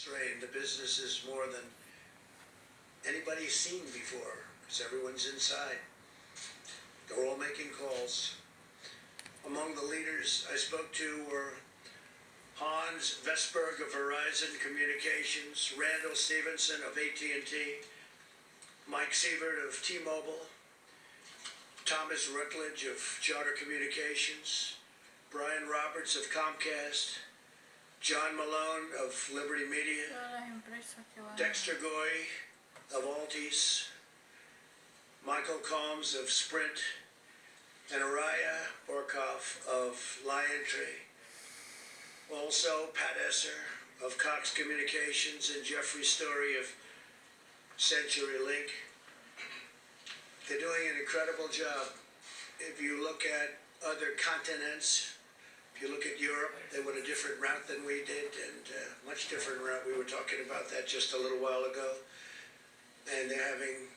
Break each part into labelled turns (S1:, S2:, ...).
S1: strained. The business is more than anybody's seen before, because everyone's inside. They're all making calls. Among the leaders I spoke to were Hans Vestberg of Verizon Communications, Randall Stevenson of AT&T, Mike Sievert of T-Mobile, Thomas Rutledge of Charter Communications, Brian Roberts of Comcast, John Malone of Liberty Media, Dexter Goy of Altice, Michael Combs of Sprint, and Araya Orkoff of LionTree. Also, Pat Esser of Cox Communications and Jeffrey Story of CenturyLink. They're doing an incredible job. If you look at other continents, if you look at Europe, they went a different route than we did, and much different route. We were talking about that just a little while ago. And they're having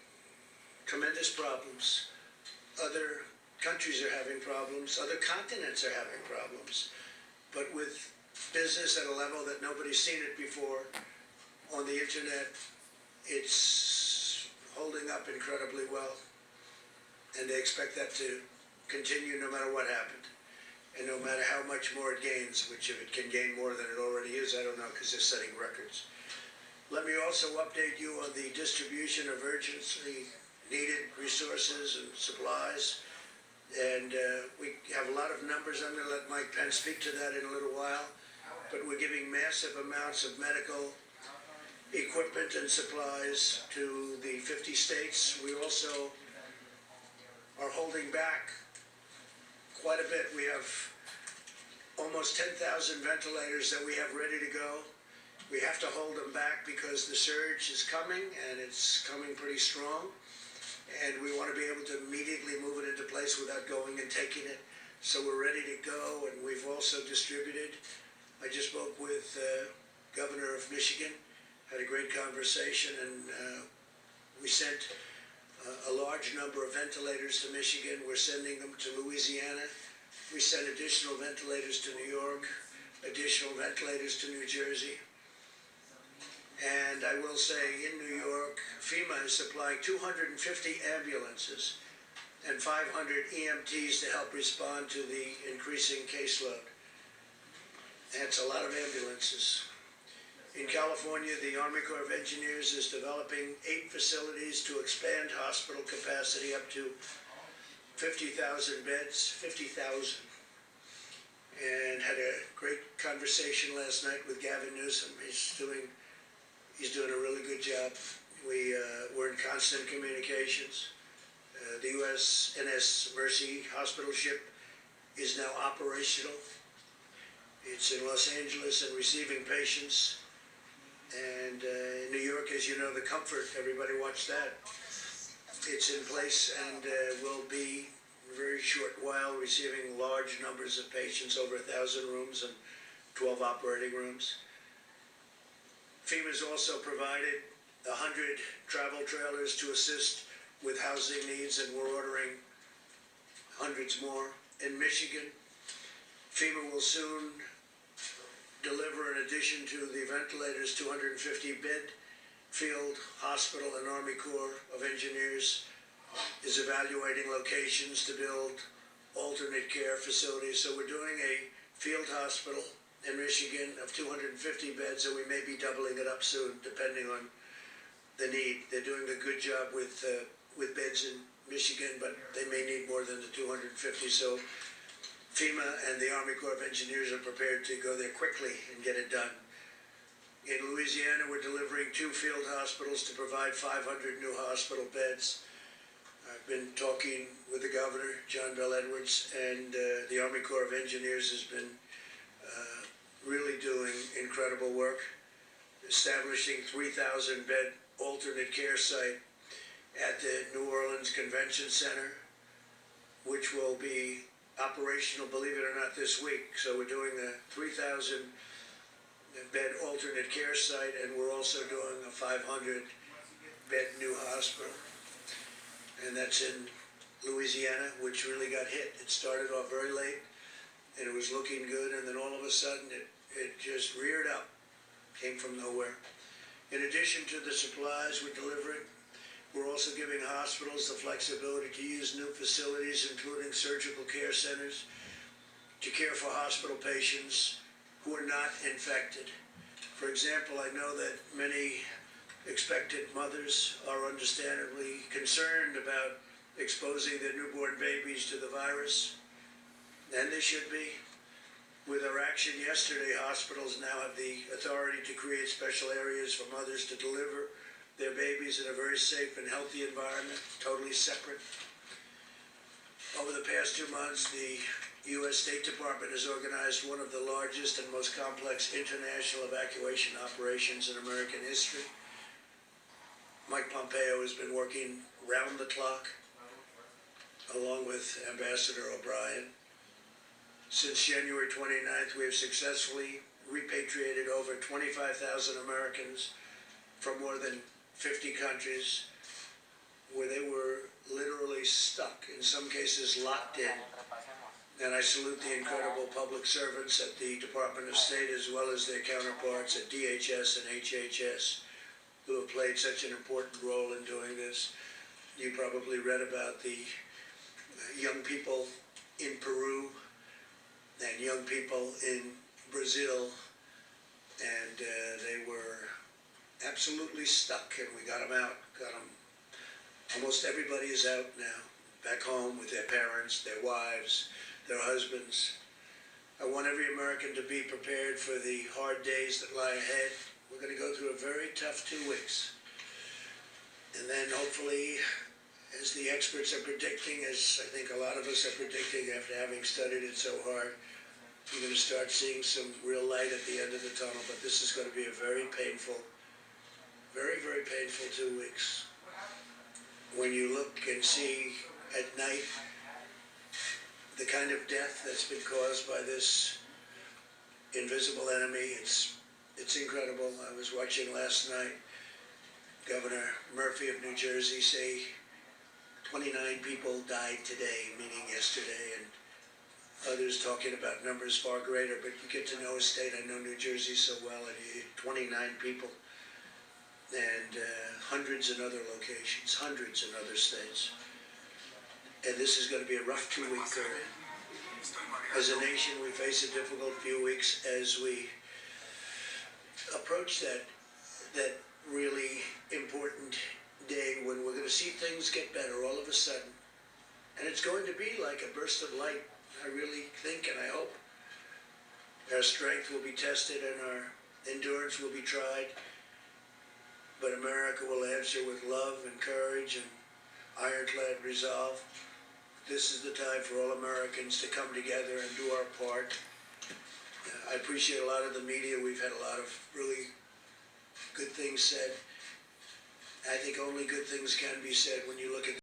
S1: tremendous problems. Other countries are having problems. Other continents are having problems. But with business at a level that nobody's seen it before, on the internet, it's holding up incredibly well. And they expect that to continue no matter what happened. And no matter how much more it gains, which if it can gain more than it already is, I don't know, because they're setting records. Let me also update you on the distribution of urgently needed resources and supplies. And we have a lot of numbers. I'm going to let Mike Pence speak to that in a little while. But we're giving massive amounts of medical equipment and supplies to the 50 states. We also are holding back quite a bit. We have almost 10,000 ventilators that we have ready to go. We have to hold them back because the surge is coming, and it's coming pretty strong. And we want to be able to immediately move it into place without going and taking it. So we're ready to go, and we've also distributed. I just spoke with Governor of Michigan, had a great conversation, and we sent a large number of ventilators to Michigan. We're sending them to Louisiana. We sent additional ventilators to New York, additional ventilators to New Jersey. And I will say, in New York, FEMA is supplying 250 ambulances and 500 EMTs to help respond to the increasing caseload. That's a lot of ambulances. In California, the Army Corps of Engineers is developing 8 facilities to expand hospital capacity up to 50,000 beds, 50,000. And had a great conversation last night with Gavin Newsom. He's doing a really good job. We're in constant communications. The USNS Mercy Hospital ship is now operational. It's in Los Angeles and receiving patients. And in New York, as you know, the Comfort, everybody watch that. It's in place and will be in a very short while receiving large numbers of patients, over 1,000 rooms and 12 operating rooms. FEMA's also provided 100 travel trailers to assist with housing needs, and we're ordering hundreds more. In Michigan, FEMA will soon deliver, in addition to the ventilators, 250-bed field hospital, and Army Corps of Engineers is evaluating locations to build alternate care facilities. So we're doing a field hospital in Michigan of 250 beds, and we may be doubling it up soon, depending on the need. They're doing a good job with beds in Michigan, but they may need more than the 250. So FEMA and the Army Corps of Engineers are prepared to go there quickly and get it done. In Louisiana, we're delivering 2 field hospitals to provide 500 new hospital beds. I've been talking with the governor, John Bell Edwards, and the Army Corps of Engineers has been really doing incredible work, establishing 3,000-bed alternate care site at the New Orleans Convention Center, which will be operational, believe it or not, this week. So we're doing a 3,000-bed alternate care site, and we're also doing a 500-bed new hospital. And that's in Louisiana, which really got hit. It started off very late, and it was looking good, and then all of a sudden it just reared up. came from nowhere. In addition to the supplies we deliver it, we're also giving hospitals the flexibility to use new facilities, including surgical care centers, to care for hospital patients who are not infected. For example, I know that many expectant mothers are understandably concerned about exposing their newborn babies to the virus, and they should be. With our action yesterday, hospitals now have the authority to create special areas for mothers to deliver their babies in a very safe and healthy environment, totally separate. Over the past 2 months, the U.S. State Department has organized one of the largest and most complex international evacuation operations in American history. Mike Pompeo has been working round the clock, along with Ambassador O'Brien. Since January 29th, we have successfully repatriated over 25,000 Americans from more than 50 countries where they were literally stuck, in some cases locked in. And I salute the incredible public servants at the Department of State as well as their counterparts at DHS and HHS who have played such an important role in doing this. You probably read about the young people in Peru and young people in Brazil, and they were absolutely stuck, and we got them out, got them. Almost everybody is out now, back home with their parents, their wives, their husbands. I want every American to be prepared for the hard days that lie ahead. We're going to go through a very tough 2 weeks. And then hopefully, as the experts are predicting, as I think a lot of us are predicting after having studied it so hard, you're going to start seeing some real light at the end of the tunnel. But this is going to be a very painful, very, very painful 2 weeks. When you look and see at night the kind of death that's been caused by this invisible enemy, it's incredible. I was watching last night Governor Murphy of New Jersey say 29 people died today, meaning yesterday, and others talking about numbers far greater. But you get to know a state, I know New Jersey so well, and you hear 29 people, and hundreds in other locations, hundreds in other states. And this is going to be a rough 2-week period. As a nation, we face a difficult few weeks as we approach that really important day when we're going to see things get better all of a sudden. And it's going to be like a burst of light, I really think and I hope. Our strength will be tested and our endurance will be tried. But America will answer with love and courage and ironclad resolve. This is the time for all Americans to come together and do our part. I appreciate a lot of the media. We've had a lot of really good things said. I think only good things can be said when you look at